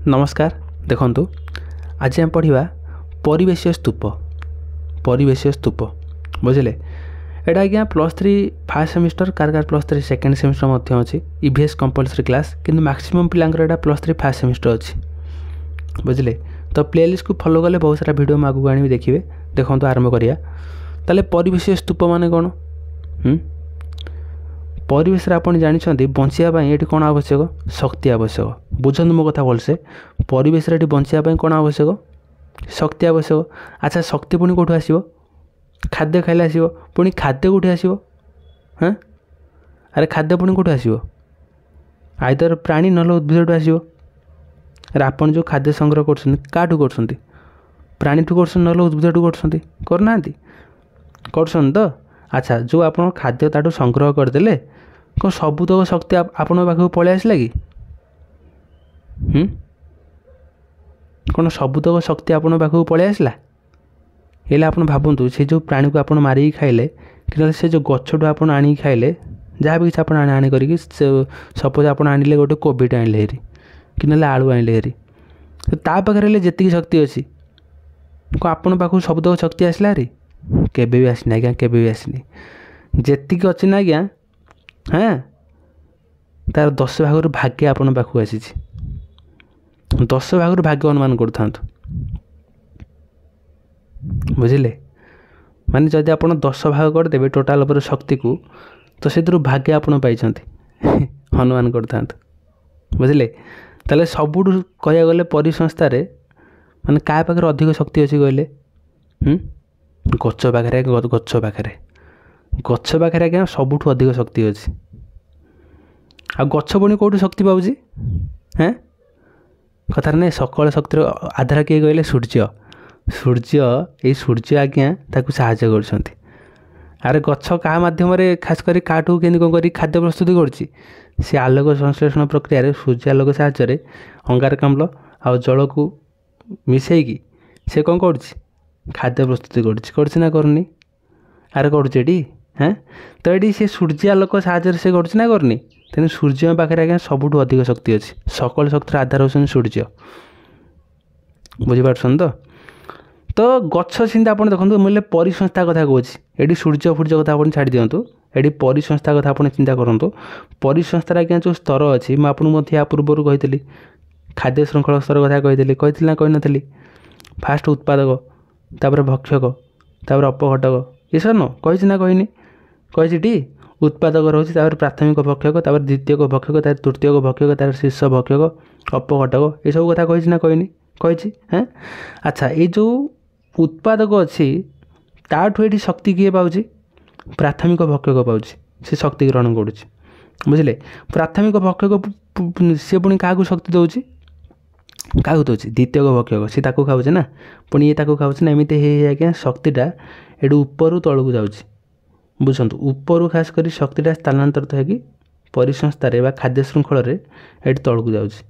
नमस्कार देखंतु आज हम पढ़िबा परिवेशीय स्तूप बुझिले एटा आज्ञा +3 फर्स्ट सेमिस्टर कार +3 सेकेंड सेमिस्टर मध्य अछि ईवीएस कंपलसरी क्लास किंतु मैक्सिमम पिलांकर एटा +3 फर्स्ट सेमिस्टर अछि बुझिले तो प्लेलिस्ट को फॉलो कले बहुत सारा वीडियो आगु आनी देखिए देखंतु आरंभ करिया ताले परिवेशीय स्तूप माने कोन परिवेश आपन जानी बचापी ये कौन आवश्यक शक्ति आवश्यक बुझंतु मो कथा भलसे परिवेश ये बचापी कौन आवश्यक शक्ति आवश्यक। अच्छा शक्ति पुणी कौटू आसो खाद्य खाइले आसो पुणी खाद्य कौटी आसो हाँ अरे खाद्य पुणी कौटू आसो आइदर प्राणी ना उद्भिद आसो अरे आपन जो खाद्य संग्रह करूँ कर प्राणी ठू कर ना उद्भिद ठू करना कर तो अच्छा जो आप खाद्य ताठू संग्रह करदे कौन सबुतक शक्ति आपण पाखक पलि आसला कि कौन सबुतक शक्ति आपण पाखक पलि आसला हेल्ले आप भावतु से जो प्राणी को आप मारिक खाइले कि से जो गछटू आप आनी खाइले जहाँ भी किसी आप आनी करके सपोज आप आनिले गोटे कोबीट आनिले हेरी कि ना आलू आनिले हेरी तो ता पाखे जी शक्ति अच्छी आपण पाखक सबुतक शक्ति आसला हेरी केबे भी आसनी आज्ञा केबे भी आसनी जेतिक अच्छी ना आज्ञा हाँ तार 10 भाग भाग्य आपण पाखक आसी 10 भाग भाग्य अनुमान कर बुझिले माने जदि आप 10 भाग करदे टोटाल उपर शक्ति को तो से भाग्य आपण पाई अनुमान कर बुझिले ताले सबुठ कह गले परिसंस्थार माने क्या पाखे अधिक शक्ति अच्छी कहले गच पाखे गच पाखे आज्ञा सबुठ अधिक शक्ति अच्छी आ गच पुणी कौटू शक्ति पाऊँ हाँ कथार नहीं सकल शक्तिर आधार किए कहले सूर्य ये सूर्य आज्ञा ताकू साहाय्य कर अरे गच क्या मध्यम खास कर काठू के कौन कर खाद्य प्रस्तुति कर आलोक संश्लेषण प्रक्रिया सूर्य आलोक साहाय्य अंगारकाम्ल आ जल को मिसेकी से कौन कर खाद्य प्रस्तुति करना करनी आरे करुचे हाँ तो ये सी सूर्य आलोक साहाय्य से करना करनी तेणु सूर्य पाखे आज्ञा सबुठ अधिक शक्ति अच्छी सकल शक्तिर आधार होती सूर्य बुझीपार तो गछ चिंता आप देखो मुझे परिसंस्था कथा कहूँ ये सूर्य फूर्य कथा आप छाड़ी दिंतु ये परिसंस्था कथा आप चिंता करूँ परिसंस्थार आज्ञा जो स्तर अच्छी मुझे या पूर्व कही खाद्य श्रृंखला स्तर कथा कही ना कही फास्ट उत्पादक तापर भक्षक तापर अपघटक ये सब न कही ना कहनी कही उत्पादक रोचे प्राथमिक भक्षक तापर द्वितीय भक्षक तार तृतीय भक्षक तार शीर्ष भक्षक अपघटक ये सब कथा कही ना कहनी कही हाँ अच्छा ये जो उत्पादक अच्छी ताठू ये शक्ति किए पाँच प्राथमिक भक्षक पाँच से शक्ति ग्रहण करुँच बुझे प्राथमिक भक्षक सी पुणी क्या शक्ति दौर क्या दौर द्वितीय भक्षक सी ताकू खाऊे ना पुणी ये खाऊे ना एमती आज्ञा शक्तिटा ये ऊपर तलू जाऊँगी बुझंतु ऊपर खास कर शक्तिटा स्थानांतरित होगी परिसंस्थार खाद्य श्रृंखल ये तलू जाऊँगी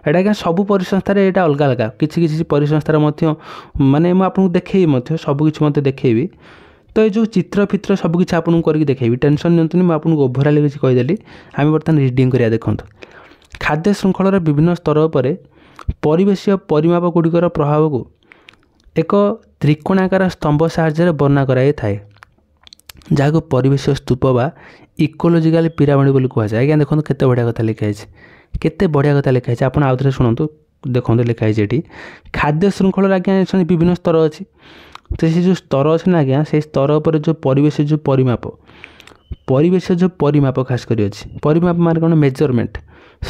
एटा क्या सबू परिसंस्थार यहाँ अलग अलग किसी परिसंस्थार माने आपको देखी सबकि देखी तो ये जो चित्र फित्र सबकि आपको करके देखी टेंशन नियंतुनि मुझे ओभराल किसी कहीदेली आम बर्तमान रिडिंग करिया देखो खाद्य श्रृंखलार विभिन्न स्तर पर परिवेशीय परिमाप गुड़िकर प्रभाव को एक त्रिकोणाकार स्तंभ साहाय्य वर्णना कराई थाए जहाँ परिवेश स्तूप बा इकोलोजिकल पिरामिड बोली कहुए आज्ञा देखो केते बढ़िया कथा लिखाई केते बढ़िया कथा लिखाई आप आउ थे शुणु देखो लिखाई ये खाद्य श्रृंखल आज्ञा विभिन्न स्तर अच्छी तो से जो स्तर अच्छे ना आज्ञा से स्तर पर जो परिवेश जो परिमाप खास कर अच्छी परिमाप मान कौन मेजरमेंट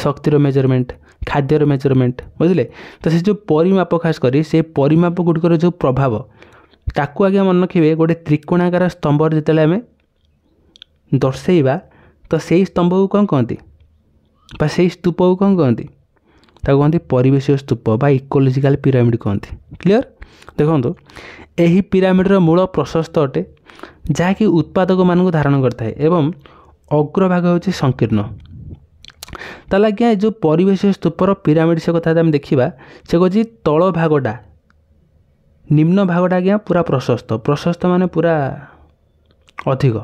शक्तिर मेजरमेंट खाद्यर मेजरमेंट बुझे तो से जो परिमाप खास कर से परिमाप गुड़िकर जो प्रभाव ताकू आज्ञा मन रखिए गोटे त्रिकोणाकार स्तंभ जिते आम दर्शेवा तो से स्तंभ को कौन कहती से स्तूप को कौन कहती कहती परिवेशीय स्तूप बा इकोलोजिकल पिरामिड कहती क्लियर देखो यही पिरामिडर मूल प्रशस्त अटे जहाँकि उत्पादक मान धारण करता एवं अग्रभाग हूँ संकीर्ण ताला आज्ञा जो परिवेशीय स्तूपर पिरामिड से कथा देखा से कहे तल भागटा निम्न भागटा आज्ञा पूरा प्रशस्त माने पूरा अधिक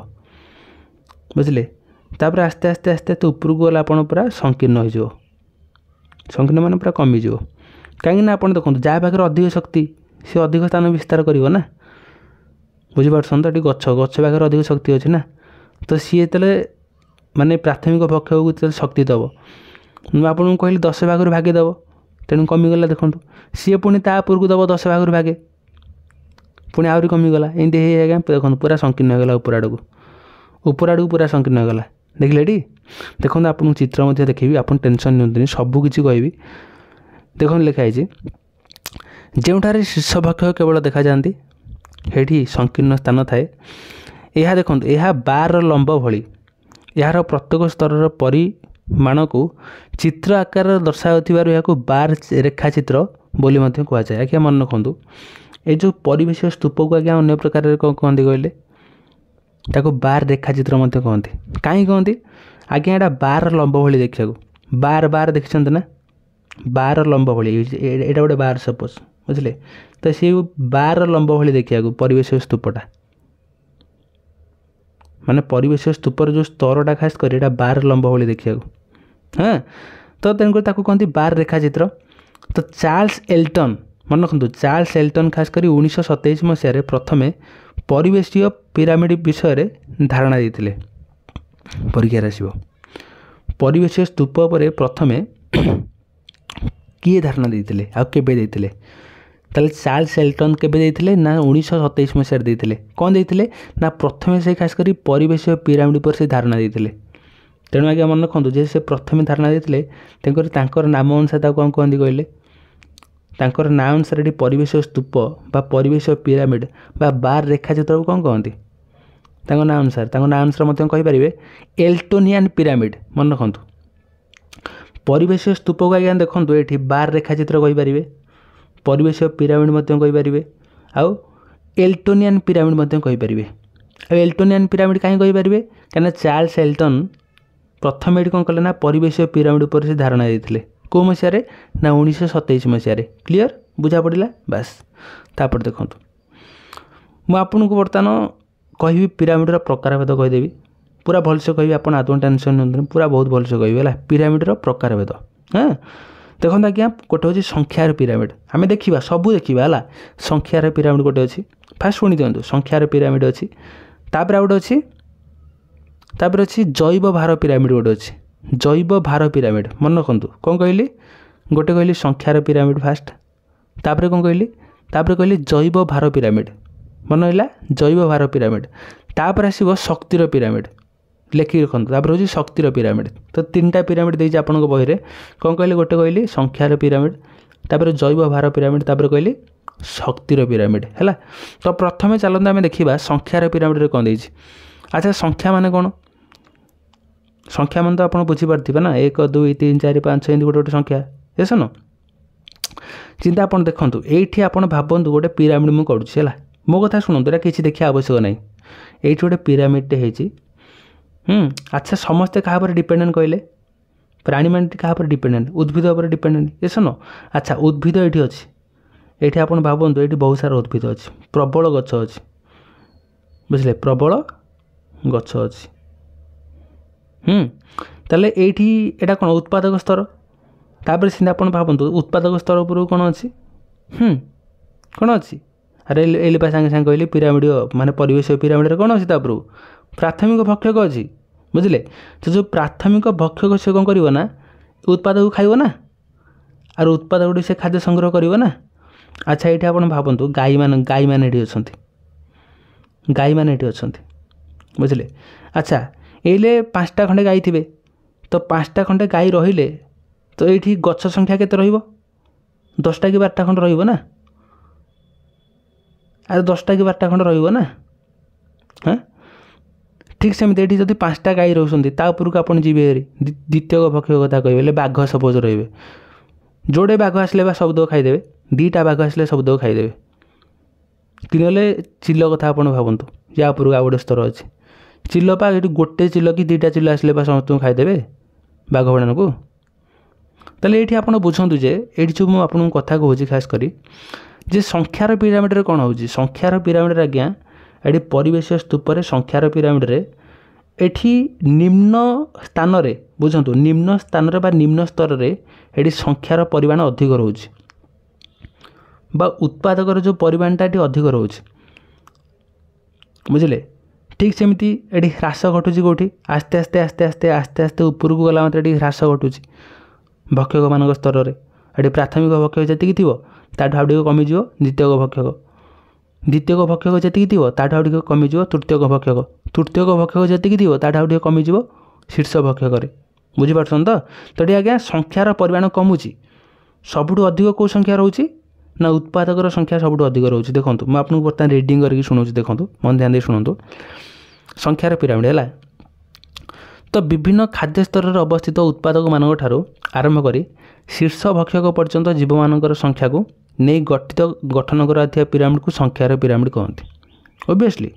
बुझे तापर आस्ते आस्ते आस्ते तो उपरको गला आप पूरा संकीर्ण हो संकीर्ण मान पूरा कमिज कहीं आप देखो जहाँ पाखे अधिक शक्ति सी अधिक स्थान विस्तार कर बुझीपार तो ये गछ गछ पाखे अधिक शक्ति अच्छे ना तो सी जो माने प्राथमिक भक्षक को शक्ति दब आपको कहली 10 भाग भागेदेव तेणु कमिगला देखो सी पुणी तापूर को दब 10 भाग भागे पुणी आहरी कमिगला एमती है देखो पूरा संकीर्ण होगा ऊपर आड़ पूरा संकीर्ण होगा देखिले टी देखो आपको चित्र मध्य देखी आप टेंशन नि सबकि कहबी देखो लिखाई जोठार शीर्ष भक्षक केवल देखा जाती हेठी संकीर्ण स्थान थाए यह देखो यह बार लंब भली यार प्रत्येक स्तर परिमाण को चित्र आकार दर्शाउथिबारु याको बार रेखाचित्र बोली मध्य कहुए आज्ञा मन रखु ये जो परिवेश स्तूप को आज्ञा अन्य प्रकार कहते कहले ताको बार रेखाचित्र मध्य कहते कहीं कहते आज्ञा यहाँ बार लंब भली देखा बार बार देखते ना बार लंब भली यहाँ गोटे बार सपोज बुझे तो सी बार लंब भली देखा परिवेश स्तूपटा माने परिवेश स्तूपर जो स्तरटा खास कर ये बार लंब भली देखा हाँ तो तेणुक कहते बार रेखाचित्र तो चार्ल्स एल्टन मन रखु चार्ल्स एल्टन खास कर 1927 मसीह प्रथमे परिवेशीय पिरामिड विषय धारणा देते परीक्षार आसो परिवेश स्तूप पर प्रथमे किए धारणा देते आते ताले चार्ल्स एल्टन केबे देते ना 1927 मसीह देते कौन देते ना प्रथमे से खास कर परिवेश पिरामिड पर से धारणा देते तेणु आज्ञा मन रखु जे से प्रथमे धारणा देते नाम अनुसार कौन कहते कहले तांकर ना अनुसार ये परिवेश स्तूप बा परिवेश पिरामिड बा बार रेखाचित्र को कौन कहते ना अनुसार मतलब कहींपारे एल्टोनियन पिरामिड मन रखु परिवेश स्तूप को आज्ञा देखो ये बार रेखाचित्र कहींपारे परिवेश पिरामिड कहींपारे आउ एल्टोनियन पिरामिड कहींपारे एल्टोनियन पिरामिड कहीं कहींपारे क्या चार्ल्स एल्टन प्रथम ये कौन कले ना परिवेश पिरामिड पर से धारणा देते कौ मसीह ना 1927 मसीह क्लीयर बुझा पड़ा बास तापर देखो मुझे आपको बर्तमान कहि पिरामिडर प्रकारभेद कहीदेवी पूरा भलसे कहि आप आदौ टेंशन नि पूरा बहुत भलसे कह पिरामिडर प्रकारभेद हाँ देखो आज्ञा गोटे हूँ संख्यार पिरामिड आम देखा सबू देखा है संख्यार पिरामिड गोटे अच्छी फास्ट शुणी दिंतु संख्यार पिरामिड अच्छी तापर गोटे अच्छी तापर अच्छी जैव भार पिरामिड गोटे अच्छी जैव भार पिरामिड मन रखु कौन कहली गोटे कहली संख्यार पिरामिड फास्ट तापर कौन कहली तापर कहली जैव भार पिरामिड मन है जैव भार पिरामिड तापर आसो शक्तिर पिरामिड लेखिक रखु तापर हूँ शक्तिर पिरामिड तो 3टा पिरामिड देती आपको बही में कौन कहली गोटे कहली संख्यार पिरामिड तापर जैव भार पिरामिड तापर कहली शक्तिर पिरामिड है तो प्रथम चलते आम देखा संख्यार पिरामिड कौन देती अच्छा संख्या मान कौन संख्या मान तो आप बुझीपारे ना 1 2 3 4 5 एमती गोटे गोटे संख्या ये सुन चिंता आप देखूँ ये आप भावतु गोटे पिरामिड मुझे करुँच है मो कथा शुणु यहाँ किसी देखा आवश्यक ना ये गोटे पिरामिडटे होती अच्छा समस्ते क्या डिपेंडेंट कहले प्राणी मान क्या डिपेंडेंट उद्भिद पर डिपेंडेंट ये सुन अच्छा उद्भिद ये अच्छी ये आप भावतु ये बहुत सारा उद्भिद अच्छी प्रबल गछ अच्छी बुझे प्रबल गछ अच्छी ताले एठी एटा कौन उत्पादक स्तर तापर सीधा आप भावतु उत्पादक स्तर उपरू कौन अच्छी कौन अच्छी अरे एलिपा सांगे सांगे कहली पिरामिड माने परिवेश पिरामिड कौन अच्छी तापर प्राथमिक भक्षक अच्छी बुझे तो जो प्राथमिक भक्षक से कौन कर उत्पादक खाइब ना आर उत्पादक से खाद्य संग्रह करना अच्छा ये आप भावतु गाई मान अच्छा गाई मान अच्छा बुझे अच्छा ये 5टा खंडे गाई थे तो 5टा खंडे गाई रहिले तो ये गछ संख्या केते रहिबो 10टा कि 12टा खंड रहिबो ना अरे 10टा कि 12टा खंड रहिबो ना हाँ ठीक सेमती ये जब 5टा गाई रोचते तापर आप जी द्वितीय भक्षक कथा कहे बाघ सपोज रे जोड़े बाघ आसले शब्द खाईदे 2टा बाघ आसले शब्द खाईदे कि चिल कथा आप भावतु या उपरକୁ आ गोटे स्तर अच्छे चिल पा ये गोटे चिल कि 2टा चिल आसले समस्त खाईदे बाघ भाण को ताले ये आप बुझु जे ये जो मुझे कथा कहूँ खास करी जे संख्यार पिरामिड कौन हो संख्यार पिरामिड आज्ञा ये परिवेश स्तूपर संख्यार पिरामिड एठी निम्न स्थान रे बुझंतु निम्न स्थान रे बा निम्न स्तर रे एठी संख्यार परिमाण अधिक रोचे बा उत्पादकर जो परिमाणटा ये अधिक रोचे बुझे ठीक सेमती ये ह्रास घटुची कौटी आस्ते आस्ते आस्ते आस्ते आस्ते आस्ते ऊपर को गला मात्रा ये ह्रास घटुची भक्षक मान स्तर में ये प्राथमिक भक्षक जी थी ताठू आउ टे कमिज द्वितीयक भक्षक द्वितीयक भक्षक जी थी ताठू आउ टे कमिज तृतीयक भक्षक तृतीयक भक्षक जी थी ताठू आउ टे कमिज शीर्ष भक्षक बुझीपार तो ये आज्ञा संख्यार परिमाण कमुची सबुठ अधिक कौ संख्या रोचे ना उत्पादकर संख्या सबुठ अधिक रोचे देखो मुझे आपको बर्तमान रिडिंग करके शुणाऊँ देखो मन ध्यान दे शुणु संख्यार पिरामिड है तो विभिन्न खाद्य स्तर में अवस्थित उत्पादक मान ठारू आरंभ कर शीर्ष भक्षक पर्यंत जीव मान संख्या को नहीं गठित गठन करा पिरामिड को संख्यार पिरामिड कहते ओबियसली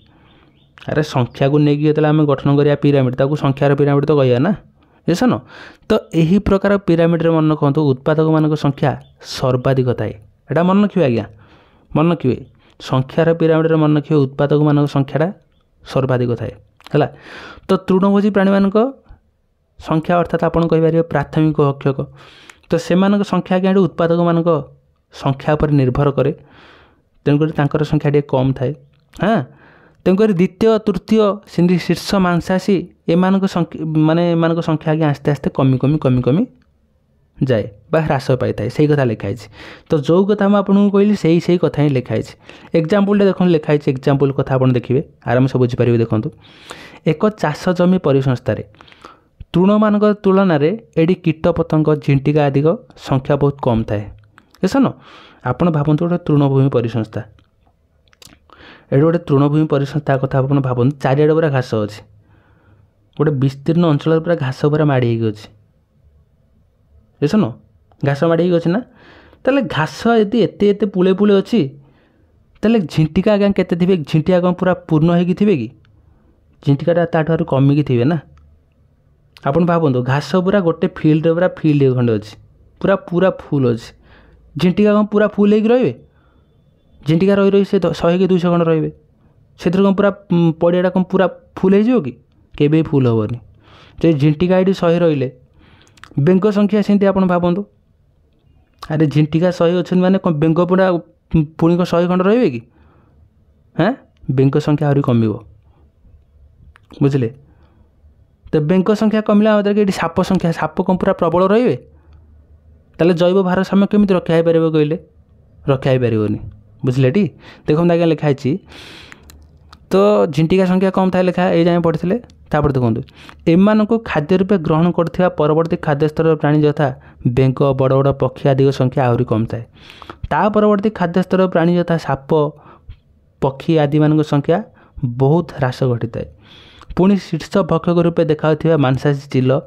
अरे संख्या को लेकिन जो आम गठन करा पिरामिड ताकू संख्यार पिरामिड तो कहना ना येसन तो यही प्रकार पिरामिड रे मन कहतु उत्पादक मान संख्या सर्वाधिक थाए एटा मन रखिए आज्ञा मन रखिए संख्यार पिरामिड रे मन रखिए उत्पादक मान संख्याटा सर्वाधिक थाए है तो तृणभोजी प्राणी मान संख्या अर्थात आपन कहिबारे प्राथमिक भक्षक तो से संख्या क्या उत्पादक मान संख्या पर निर्भर करे तेणुकर तांकर संख्या टे कम थाए हाँ तेणुकर द्वितीय तृतीय सिंधी शीर्ष मांसाशी एमान माने संख्या आगे आस्ते आस्ते कमी कमी कमी कमी जाए बा ह्रास पाई थाए सही कथा लिखाई तो जो कथा मुझे आपको कहली सही कथा ही लिखाई एग्जाम्पल देखो लिखाई एग्जाम्पल कथा आप देखिए आराम से बुझीपारे देखूँ एक चाष जमी परिसंस्थार तृण मान तुलन में ये कीट पतंग झिंटिका आदि संख्या बहुत कम थाए ऐसा आपण भावतु गोटे तृणभूमि परिसंस्था ये गोटे तृणभूमि परिसंस्था कथा आप भावतु चारिआडे पूरा घास अच्छे गोटे विस्तीर्ण अंचल पूरा घास पूरा माड़ी अच्छे ऐसा घास माड़ी अच्छे ना ताले घास यदि एत पुले पुले अच्छी ताले झिंटिका आज्ञा केते थे झिंटिका कौन पूरा पूर्ण होगी थे कि झिंटिकाटा ताठू कमिकी थे ना आप भावतु घास पूरा गोटे फिल्ड पूरा फिल्ड खंडे अच्छे पूरा पूरा फुल अच्छे झिंटिका कौन पूरा फुल होगी रे झिंटिका रही रही से 100 कि 200 खंड रे से कौन पूरा पड़ियाटा कौन पूरा फुल हो कि फुल हेनी जो झिंटिका ये 100 रही बेंग संख्या सेमती आप भावतु अरे झिंटिका 100 अच्छे मैंने कौन बेंग पूरा पुणी 100 खंड रे कि हाँ बेंग संख्या आहरी कम बुझे तो बेंग संख्या कमिला कि साप संख्या साप कौन पूरा प्रबल रे ताले जैव भारसाम्य केमी रक्षा पार कहले रक्षा पारनी बुझे टी देखो आज्ञा लिखाई तो झिंटिका संख्या कम था लिखा ये जाए पढ़ी तापर देखो एम को खाद्य रूपे ग्रहण कर परवर्ती खाद्य स्तर प्राणी यथा बेंग बड़ बड़ पक्षी आदि संख्या आहरी कम थाए ता परवर्ती खाद्य स्तर प्राणी यथा साप पक्षी आदि मान संख्या बहुत ह्रास घटी थाए पुणी शीर्ष भक्षक रूपे देखा मांसाशी चिल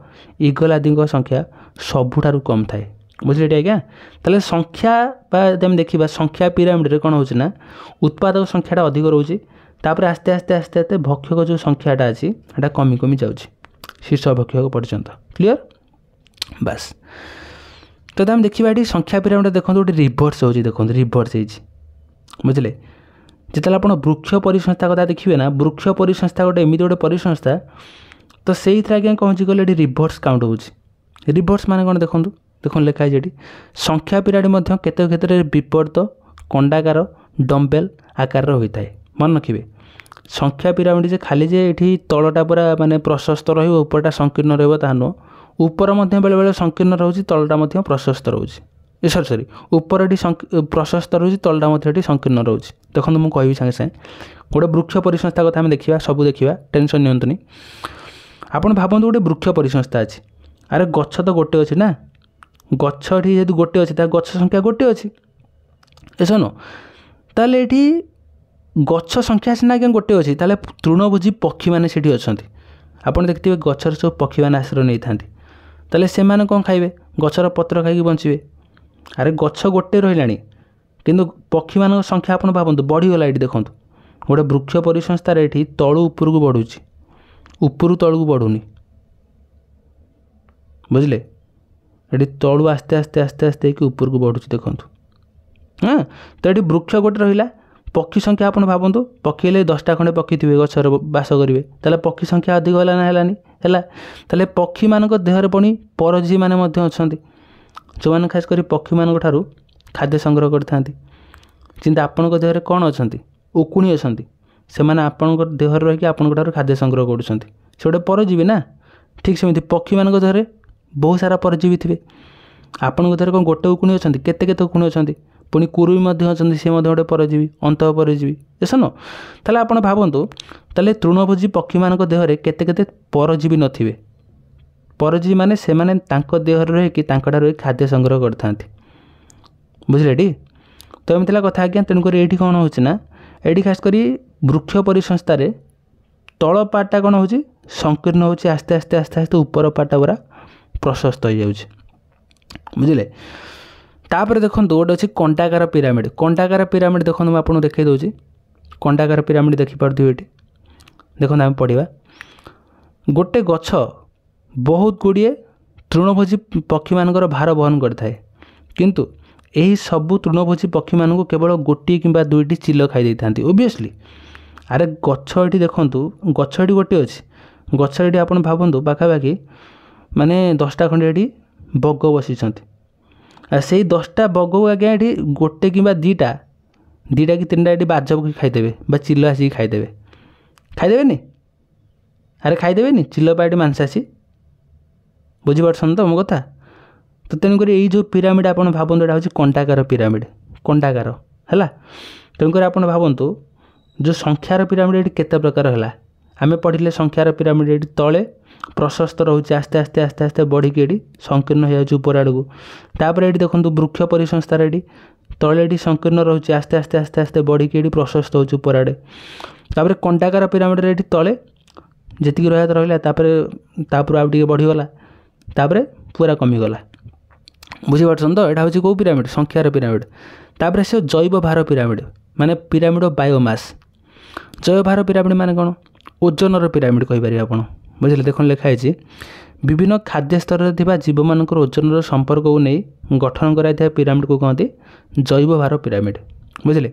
इगल आदि संख्या सबुठारु कम थाए बुझे आज्ञा ताले संख्या आम देखा संख्या पिरामिड कौन हो उत्पादक संख्याटा अधिक रोचे तापर आस्ते आस्ते आस्ते आस्ते भक्षक जो संख्याटा अच्छी कमी कमी जाऊँगी शीर्ष भक्षक पर्यंत क्लीयर बास तो आम देखा ये संख्या पिरामिड देखो गोटे रिभर्स हो देखो रिभर्स बुझे जिते आप वृक्ष परिसंस्था कथा देखिए ना वृक्ष परिसंस्था गोटे एमती गोटे परिसंस्था तो से आज्ञा कौन कले रिभर्स काउंट हो रिभर्स मान कौन देखो देखो लिखाई ये संख्या पिरामिड केत क्षेत्र में विपरीत कंडाकार डम्बेल आकार होता है मन रखिए संख्या पिरामिड जे खाली जे ये तलटा पूरा माने प्रशस्त रपरटा संकीर्ण रुह ऊपर बेले बेले संकीर्ण रोचे तलटा प्रशस्त रोचे सरी ऊपर प्रशस्त रोचे तलटा संकीर्ण रोचे देखो मुझे कहि सागे सागे गोटे वृक्ष परिसंस्था कथा देखा सब देखा टेंशन नियंतुनी आपड़ भावतु गोटे वृक्ष परिसंस्था अच्छी अरे गछ तो गोटे अच्छी ना गछ जेहतु गोटे अच्छी गछ संख्या गोटे अच्छी ऐसा न ताले गछ संख्या सीना आज्ञा गोटे अच्छी ताले तृणभोजी पक्षी मैंने से अच्छा आपड़ देखते गचर सब पक्षी मैंने आश्रय नहीं था ताले से कौन खाइबे गचर पत्र खाई बंचे अरे गछ गोटे रहा किंतु पक्षी मान संख्या आप भावतु बढ़ीगला ये देखो गोटे वृक्ष परिसंस्थार ये तलू ऊपर को बढ़ुची ऊपर तलू को बढ़ुनी बुझले ये तलू आस्ते आस्ते आस्ते आस्ते ऊपर को बढ़ुची देखो हाँ तो ये वृक्ष गोटे रहा पक्षी संख्या आप भावतु पक्षी हेल्ले 10टा खंडे पक्षी थे गचर बास करेंगे ताले पक्षी संख्या अधिक है ना है ताले पक्षी मान देहर पुणी परजीवी मैंने अच्छा जो मैंने खास कर पक्षी मान खाद्य संग्रह करते କିନ୍ତୁ ଆପଣଙ୍କ ଦେହରେ କ'ଣ ଅଛନ୍ତି? ଉକୁଣି ଅଛନ୍ତି। ସେମାନେ ଆପଣଙ୍କ ଦେହରେ ରହିକି ଆପଣଙ୍କ ଠାରୁ ଖାଦ୍ୟ ସଂଗ୍ରହ କରୁଛନ୍ତି। ସେ ଗୋଟେ ପରଜୀବୀ ନା। ଠିକ୍ ସେମିତି ପକ୍ଷୀମାନଙ୍କ ଦେହରେ ବହୁତ ସାରା ପରଜୀବୀ ଥିବେ। ଆପଣଙ୍କ ଦେହରେ କ'ଣ ଗୋଟେ ଉକୁଣି ଅଛନ୍ତି? କେତେ କେତେ ଉକୁଣି ଅଛନ୍ତି। ପୁଣି କୁରୁମି ମଧ୍ୟ ଅଛନ୍ତି, ସେ ମଧ୍ୟ ଗୋଟେ ପରଜୀବୀ, ଅନ୍ତଃ ପରଜୀବୀ। ଏସନ ତାହେଲେ ଆପଣ ଭାବନ୍ତୁ, ତାହେଲେ ତୃଣଭୋଜୀ ପକ୍ଷୀମାନଙ୍କ ଦେହରେ କେତେ କେତେ ପରଜୀବୀ ନଥିବେ। ପରଜୀବୀ ମାନେ ସେମାନେ ତାଙ୍କ ଦେହରେ ରହିକି ତାଙ୍କଠାରୁ ଖାଦ୍ୟ ସଂଗ୍ରହ କରିଥାନ୍ତି। ବୁଝିଲେ ଟି? ତ ଏମିତି ହେଲା କଥା ଆଜ୍ଞା। ତେଣୁକରି ଏଇଠି କ'ଣ ହେଉଛି ନା, ଏଇଠି ଖାସ୍ କରି ବୃକ୍ଷ ପରିସଂସ୍ଥାରେ ତଳ ପାର୍ଟଟା କ'ଣ ହେଉଛି, ସଂକୀର୍ଣ୍ଣ ହେଉଛି। ଆସ୍ତେ ଆସ୍ତେ ଆସ୍ତେ ଆସ୍ତେ ଉପର ପାର୍ଟଟା ପୁରା ପ୍ରଶସ୍ତ ହୋଇଯାଉଛି। ବୁଝିଲେ? ତାପରେ ଦେଖନ୍ତୁ ଗୋଟେ ଅଛି କଣ୍ଟାକାର ପିରାମିଡ଼। କଣ୍ଟାକାର ପିରାମିଡ଼ ଦେଖନ୍ତୁ, ମୁଁ ଆପଣଙ୍କୁ ଦେଖାଇ ଦେଉଛି। କଣ୍ଟାକାର ପିରାମିଡ଼ ଦେଖିପାରୁଥିବେ ଏଠି। ଦେଖନ୍ତୁ ଆମେ ପଢ଼ିବା। ଗୋଟେ ଗଛ ବହୁତ ଗୁଡ଼ିଏ ତୃଣଭୋଜୀ ପକ୍ଷୀମାନଙ୍କର ଭାର ବହନ କରିଥାଏ, କିନ୍ତୁ ଏହି ସବୁ ତୃଣଭୋଜୀ ପକ୍ଷୀମାନଙ୍କୁ କେବଳ ଗୋଟିଏ କିମ୍ବା ଦୁଇଟି ଚିଲ ଖାଇ ଦେଇଥାନ୍ତି। ଓବିୟସ୍ଲି ଆରେ ଗଛ ଏଠି ଦେଖନ୍ତୁ, ଗଛ ଏଠି ଗୋଟିଏ ଅଛି। ଗଛ ଏଠି ଆପଣ ଭାବନ୍ତୁ ପାଖାପାଖି ମାନେ 10ଟା ଖଣ୍ଡେ ଏଠି ବଗ ବସିଛନ୍ତି। ଆଉ ସେଇ 10ଟା ବଗକୁ ଆଜ୍ଞା ଏଠି ଗୋଟେ କିମ୍ବା ଦୁଇଟା କି ତିନିଟା ଏଠି ବାଜ ପକାଇ ଖାଇଦେବେ, ବା ଚିଲ ଆସିକି ଖାଇଦେବେ। ଖାଇଦେବେନି? ଆରେ ଖାଇଦେବେନି? ଚିଲ ପା ଏଠି ମାଂସାଶୀ। ବୁଝିପାରୁଛନ୍ତି ତ ମୋ କଥା? ତ ତେଣୁକରି ଏଇ ଯେଉଁ ପିରାମିଡ଼ ଆପଣ ଭାବନ୍ତୁ, ଏଇଟା ହେଉଛି କଣ୍ଟାକାର ପିରାମିଡ଼। କଣ୍ଟାକାର ହେଲା। ତେଣୁକରି ଆପଣ ଭାବନ୍ତୁ ଯେଉଁ ସଂଖ୍ୟାର ପିରାମିଡ଼ ଏଠି କେତେ ପ୍ରକାର ହେଲା। ଆମେ ପଢ଼ିଲେ ସଂଖ୍ୟାର ପିରାମିଡ଼ ଏଠି ତଳେ ପ୍ରଶସ୍ତ ରହୁଛି, ଆସ୍ତେ ଆସ୍ତେ ଆସ୍ତେ ଆସ୍ତେ ବଢ଼ିକି ଏଠି ସଂକୀର୍ଣ୍ଣ ହୋଇଯାଉଛି ଉପର ଆଡ଼କୁ। ତାପରେ ଏଠି ଦେଖନ୍ତୁ ବୃକ୍ଷ ପରିସଂସ୍ଥାରେ ଏଠି ତଳେ ଏଠି ସଂକୀର୍ଣ୍ଣ ରହୁଛି, ଆସ୍ତେ ଆସ୍ତେ ଆସ୍ତେ ଆସ୍ତେ ବଢ଼ିକି ଏଠି ପ୍ରଶସ୍ତ ହେଉଛି ଉପର ଆଡ଼େ। ତାପରେ କଣ୍ଟାକାର ପିରାମିଡ଼ରେ ଏଠି ତଳେ ଯେତିକି ରହିବା ରହିଲା, ତାପରେ ଆଉ ଟିକେ ବଢ଼ିଗଲା, ତାପରେ ପୁରା କମିଗଲା। ବୁଝିପାରୁଛନ୍ତି ତ? ଏଇଟା ହେଉଛି କେଉଁ ପିରାମିଡ଼? ସଂଖ୍ୟାର ପିରାମିଡ଼। ତାପରେ ସେ ଜୈବ ଭାର ପିରାମିଡ଼, ମାନେ ପିରାମିଡ଼ ଅଫ୍ ବାୟୋମାସ୍। ଜୈବ ଭାର ପିରାମିଡ଼ ମାନେ କ'ଣ? ଓଜନର ପିରାମିଡ଼ କହିପାରିବେ ଆପଣ। ବୁଝିଲେ? ଦେଖନ୍ତୁ ଲେଖା ହେଇଛି, ବିଭିନ୍ନ ଖାଦ୍ୟ ସ୍ତରରେ ଥିବା ଜୀବମାନଙ୍କର ଓଜନର ସମ୍ପର୍କକୁ ନେଇ ଗଠନ କରାଯାଇଥିବା ପିରାମିଡ଼କୁ କହନ୍ତି ଜୈବ ଭାର ପିରାମିଡ଼। ବୁଝିଲେ?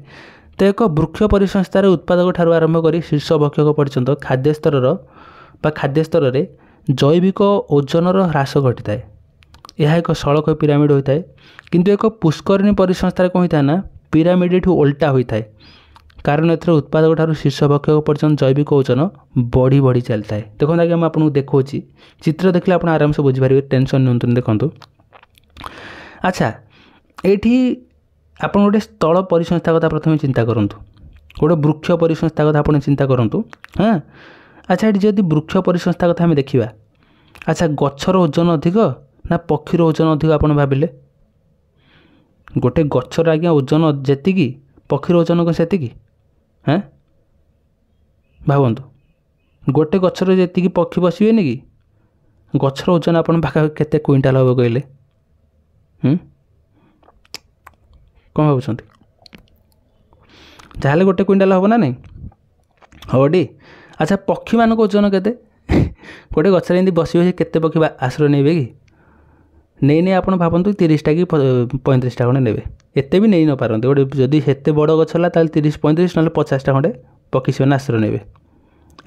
ତ ଏକ ବୃକ୍ଷ ପରିସଂସ୍ଥାର ଉତ୍ପାଦକ ଠାରୁ ଆରମ୍ଭ କରି ଶୀର୍ଷ ଭକ୍ଷକ ପର୍ଯ୍ୟନ୍ତ ଖାଦ୍ୟ ସ୍ତରରେ ଜୈବିକ ଓଜନର ହ୍ରାସ ଘଟିଥାଏ। ଏହା ଏକ ସଳଖ ପିରାମିଡ଼ ହୋଇଥାଏ। କିନ୍ତୁ ଏକ ପୁଷ୍କରିଣୀ ପରିସଂସ୍ଥାରେ କ'ଣ ହୋଇଥାଏ ନା, ପିରାମିଡ଼ ଏଠି ଓଲଟା ହୋଇଥାଏ, କାରଣ ଏଥିରେ ଉତ୍ପାଦକ ଠାରୁ ଶୀର୍ଷ ଭକ୍ଷକ ପର୍ଯ୍ୟନ୍ତ ଜୈବିକ ଓଜନ ବଢ଼ି ବଢ଼ି ଚାଲିଥାଏ। ଦେଖନ୍ତୁ ଆଜ୍ଞା, ମୁଁ ଆପଣଙ୍କୁ ଦେଖାଉଛି, ଚିତ୍ର ଦେଖିଲେ ଆପଣ ଆରାମସେ ବୁଝିପାରିବେ, ଟେନସନ୍ ନିଅନ୍ତୁନି। ଦେଖନ୍ତୁ, ଆଚ୍ଛା ଏଇଠି ଆପଣ ଗୋଟେ ସ୍ଥଳ ପରିସଂସ୍ଥା କଥା ପ୍ରଥମେ ଚିନ୍ତା କରନ୍ତୁ, ଗୋଟେ ବୃକ୍ଷ ପରିସଂସ୍ଥା କଥା ଆପଣ ଚିନ୍ତା କରନ୍ତୁ। ହଁ, ଆଚ୍ଛା ଏଠି ଯଦି ବୃକ୍ଷ ପରିସଂସ୍ଥା କଥା ଆମେ ଦେଖିବା, ଆଚ୍ଛା ଗଛର ଓଜନ ଅଧିକ ନା ପକ୍ଷୀର ଓଜନ ଅଧିକ ଆପଣ ଭାବିଲେ? ଗୋଟେ ଗଛର ଆଜ୍ଞା ଓଜନ ଯେତିକି, ପକ୍ଷୀର ଓଜନ କ'ଣ ସେତିକି? ହଁ, ଭାବନ୍ତୁ, ଗୋଟେ ଗଛରେ ଯେତିକି ପକ୍ଷୀ ବସିବେନି କି, ଗଛର ଓଜନ ଆପଣ ପାଖାପାଖି କେତେ କୁଇଣ୍ଟାଲ ହେବ କହିଲେ? କ'ଣ ଭାବୁଛନ୍ତି? ଯାହାହେଲେ ଗୋଟେ କୁଇଣ୍ଟାଲ ହେବ ନା ନାହିଁ? ହବଟି? ଆଚ୍ଛା ପକ୍ଷୀମାନଙ୍କ ଓଜନ କେତେ? ଗୋଟେ ଗଛରେ ଏମିତି ବସିବେ, କେତେ ପକ୍ଷୀ ଆଶ୍ରୟ ନେବେ କି? ନେଇ ଆପଣ ଭାବନ୍ତୁ 30ଟା କି 35ଟା ଖଣ୍ଡେ ନେବେ। ଏତେ ବି ନେଇ ନ ପାରନ୍ତି। ଗୋଟେ ଯଦି ଏତେ ବଡ଼ ଗଛ ହେଲା ତାହେଲେ 30-35 ନହେଲେ 50ଟା ଖଣ୍ଡେ ପକ୍ଷୀ ସେମାନେ ଆଶ୍ରୟ ନେବେ।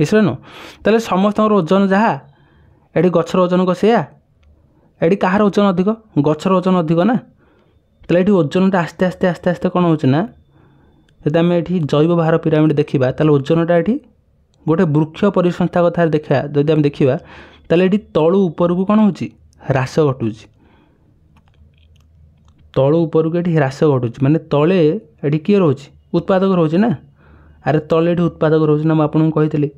ଏସବୁ ନୁହଁ? ତାହେଲେ ସମସ୍ତଙ୍କର ଓଜନ ଯାହା, ଏଠି ଗଛର ଓଜନ କ'ଣ ସେଇଆ? ଏଠି କାହାର ଓଜନ ଅଧିକ? ଗଛର ଓଜନ ଅଧିକ ନା। ତାହେଲେ ଏଠି ଓଜନଟା ଆସ୍ତେ ଆସ୍ତେ ଆସ୍ତେ ଆସ୍ତେ କ'ଣ ହେଉଛି ନା, ଯଦି ଆମେ ଏଠି ଜୈବ ଭାର ପିରାମିଡ଼ ଦେଖିବା, ତାହେଲେ ଓଜନଟା ଏଠି ଗୋଟେ ବୃକ୍ଷ ପରିସଂସ୍ଥା କଥା ଦେଖିବା, ଯଦି ଆମେ ଦେଖିବା ତାହେଲେ ଏଠି ତଳୁ ଉପରକୁ କ'ଣ ହେଉଛି, ହ୍ରାସ ଘଟୁଛି। ତଳୁ ଉପରକୁ ଏଠି ହ୍ରାସ ଘଟୁଛି, ମାନେ ତଳେ ଏଠି କିଏ ରହୁଛି? ଉତ୍ପାଦକ ରହୁଛି ନା। ଆରେ ତଳେ ଏଠି ଉତ୍ପାଦକ ରହୁଛି ନା, ମୁଁ ଆପଣଙ୍କୁ କହିଥିଲି।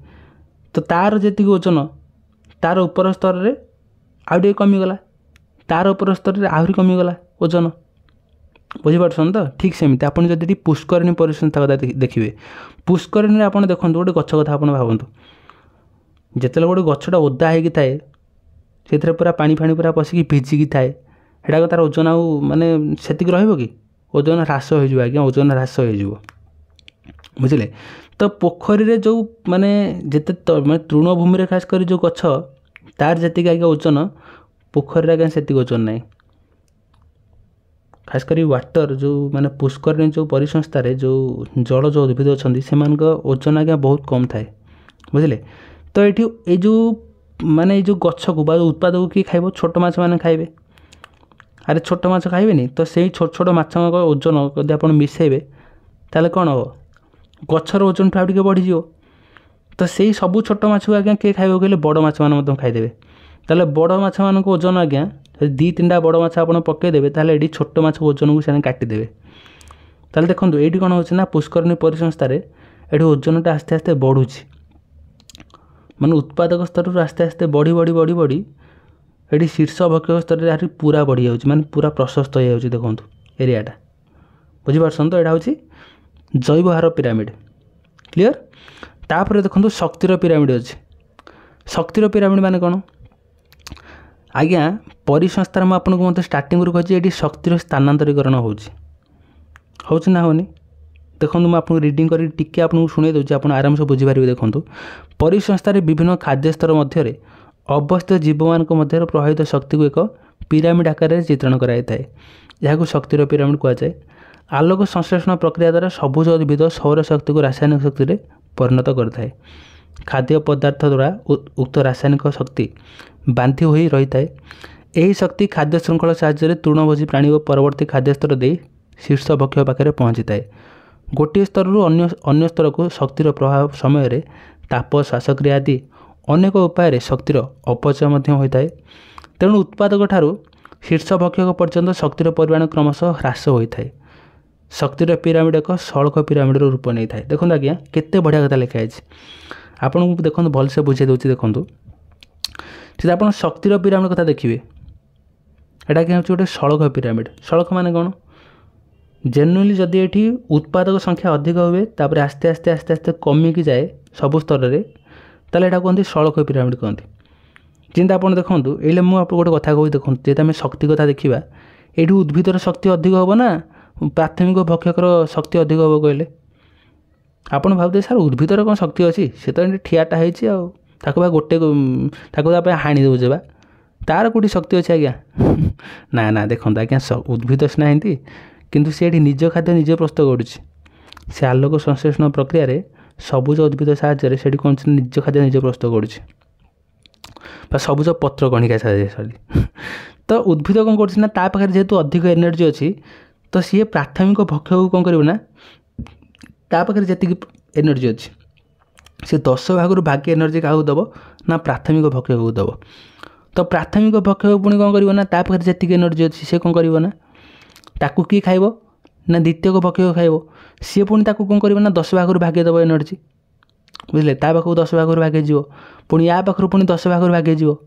ତ ତା'ର ଯେତିକି ଓଜନ, ତା'ର ଉପର ସ୍ତରରେ ଆଉ ଟିକେ କମିଗଲା, ତା'ର ଉପର ସ୍ତରରେ ଆହୁରି କମିଗଲା ଓଜନ। ବୁଝିପାରୁଛନ୍ତି ତ? ଠିକ୍ ସେମିତି ଆପଣ ଯଦି ଏଠି ପୁଷ୍କରିଣୀ ପରିସଂସ୍ଥା କଥା ଦେଖିବେ, ପୁଷ୍କରିଣୀରେ ଆପଣ ଦେଖନ୍ତୁ ଗୋଟେ ଗଛ କଥା ଆପଣ ଭାବନ୍ତୁ, ଯେତେବେଳେ ଗୋଟେ ଗଛଟା ଓଦା ହେଇକି ଥାଏ, ସେଥିରେ ପୁରା ପାଣି ପୁରା ପଶିକି ଭିଜିକି ଥାଏ, ସେଟାକ ତା'ର ଓଜନ ଆଉ ମାନେ ସେତିକି ରହିବ କି? ଓଜନ ହ୍ରାସ ହୋଇଯିବ ଆଜ୍ଞା, ଓଜନ ହ୍ରାସ ହୋଇଯିବ। ବୁଝିଲେ? ତ ପୋଖରୀରେ ଯେଉଁ ମାନେ ଯେତେ ମାନେ ତୃଣଭୂମିରେ ଖାସ୍ କରି ଯେଉଁ ଗଛ, ତାର ଯେତିକି ଆଜ୍ଞା ଓଜନ, ପୋଖରୀରେ ଆଜ୍ଞା ସେତିକି ଓଜନ ନାହିଁ। ଖାସ୍ କରି ୱାଟର ଯେଉଁ ମାନେ ପୁଷ୍କରିଣୀ ଯେଉଁ ପରିସଂସ୍ଥାରେ ଯେଉଁ ଜଳଜ ଉଦ୍ଭିଦ ଅଛନ୍ତି, ସେମାନଙ୍କ ଓଜନ ଆଜ୍ଞା ବହୁତ କମ୍ ଥାଏ। ବୁଝିଲେ? ତ ଏଠି ଏଇ ଯେଉଁ ମାନେ ଏଇ ଯେଉଁ ଗଛକୁ ବା ଉତ୍ପାଦକୁ କିଏ ଖାଇବ? ଛୋଟ ମାଛମାନେ ଖାଇବେ। ଆରେ ଛୋଟ ମାଛ ଖାଇବେନି? ତ ସେଇ ଛୋଟ ଛୋଟ ମାଛଙ୍କ ଓଜନ ଯଦି ଆପଣ ମିଶାଇବେ, ताले कौन हो गछर ओजन ठू टिके बढ़ीज तो से सब छोट माछ को आज्ञा किए खाइबो कहले बड़ माछ मान खाईदेवे ताले बड़ माछ मान ओजन आज्ञा दी तीन बड़ माछ आप पकईदेवे ताले ये छोट माछ ओजन को से काटिदेवे ताले देखो ये कौन हो पुष्करणी परिसंस्थार ये ओजनटा आस्ते आस्ते बढ़ुची माने उत्पादक स्तर आस्ते आस्ते बढ़ी बढ़ी बढ़ी बढ़ी ये शीर्ष भक्षक स्तर में पूरा बढ़ी जाऊँगी माने पूरा प्रशस्त हो जाऊँगी देखो एरियाटा बुझीपारछन तो यहाँ हूँ जैवहार पिरामिड क्लियर तापर देखो शक्तिर पिरामिड अच्छे शक्तिर पिरामिड माने कौन आज्ञा परिसंस्थार मुझे आपको मत स्टार्टिंग कही ये शक्तिर स्थानांतरीकरण होना होनी देखो मुझे आपको रिडिंग कर टिके आपको शुणे दूसरी आप आराम से बुझीपारे देखो परिसंस्थार विभिन्न खाद्य स्तर मध्य अवस्थित जीव मान प्रभावित शक्ति को एक पिरामिड आकार चित्रण कराई यहाँ शक्तिर पिरामिड कहुए आलोक संश्लेषण प्रक्रिया द्वारा सबुज उद्भिद सौर शक्ति को रासायनिक शक्ति में परिणत करए खाद्य पदार्थ द्वारा उक्त रासायनिक शक्ति बांधी हो रही है यही शक्ति खाद्य श्रृंखला साहाय्य तृणभोजी प्राणी और परवर्ती खाद्य स्तर दे शीर्ष भक्ष्य पाखे पहुँची थाए गोटे स्तर अन्य स्तर को शक्तिर प्रभाव समय ताप श्वासक्रिया आदि अनेक उपाय शक्तिर अपचय होता है तेणु उत्पादक ठारू शीर्ष भक्षक पर्यंत शक्तिर परिमाण क्रमशः ह्रास होता है शक्तिर पिरामिड एक सड़क पिरामिड रूप नहीं था देखो आज्ञा केते बढ़िया कथा लिखाई आपन को देखो भलसे बुझे दूसरी देखो ठीक आप शक्तिर पिरामिड कथा देखिए यहाँ क्या गोटे सड़क पिरामिड सड़क माने कौन जेनुअली जदि ये उत्पादक संख्या अधिक हुए तापर आस्ते आस्ते आस्ते आस्ते कमिकी जाए सबु स्तर में ताले यहाँ कहते सड़क पिरामिड कहते चिंता आप देखूँ ये मुझे गोटे कथा कही देखो जेहेतु आम शक्ति कथा देखा ये उद्भिदर शक्ति अधिक हम ना प्राथमिक भक्षकर शक्ति अधिक हम कहले आपड़ भावते सार उद्भिदर कौन शक्ति अच्छी से तो ठियाटा होता गोटे हाणी देजे बा तार कौटी शक्ति अच्छे आज्ञा ना ना देखो आज्ञा उद्भिद सीना एमती किंतु सी निज खाद्य निजे प्रस्तुत करुच्ची से आलोक संश्लेषण प्रक्रिय सबुज उद्भिद साहाय्य से कौन निज खाद्य निजे प्रस्तुत करुच्ची सबुज पत्र कणिका सारी तो उद्भिद कौन कर जेहेतु अधिक एनर्जी अच्छी तो सी प्राथमिक भक्ष्य को कौन करना पाखे जी एनर्जी अच्छी सी 10 भाग भाग्य एनर्जी क्या दब ना प्राथमिक भक्ष्य को दब तो प्राथमिक भक्ष्य पुणी कौन करना पाखे जी एनर्जी अच्छी से कौन करना ताकू किए खाइब ना द्वितीय भक्ष्य खाइब सी पुणी ताकू कौन करना 10 भाग भागे दब एनर्जी बुझे ता पाखक 10 भाग भागे जीव पुणी या पाखर पुणी 10 भाग भागे जीव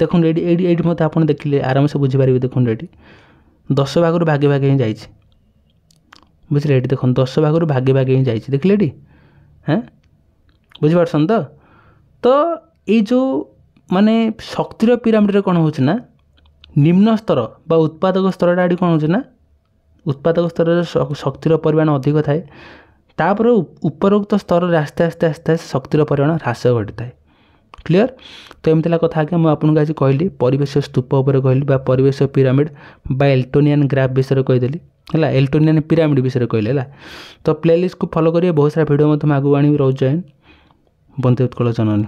देखो ये मत आप देखिले आराम से बुझीपारे देखो ये 10 भाग भागे भागे ही जाइए बुझे ये देखो 10 भाग भागे भागे ही जाइए देखिले ये हाँ बुझीपारछन तो ये जो माने शक्तिर पिरामिड कौन हो निम्न स्तर बा उत्पादक स्तर टा कौन हो उत्पादक स्तर शक्तिर परिमाण अधिक थाए तापर उपरोक्त स्तर में आस्ते आस्ते आस्ते आस्ते शक्तिर परिमाण ह्रास घटी थाए क्लियर तो एमती कथा आगे मुझे आपको आज कहली परिवेश स्तूप उपर कहली परिवेश पिरामिड बा एल्टोनियन ग्राफ विषय कहीदेली है एल्टोनियन पिरामिड विषय कहले है तो प्लेलिस्ट को फॉलो करिए बहुत सारा वीडियो मैं आगू आनी रोज जैन बंदे उत्कल जननी।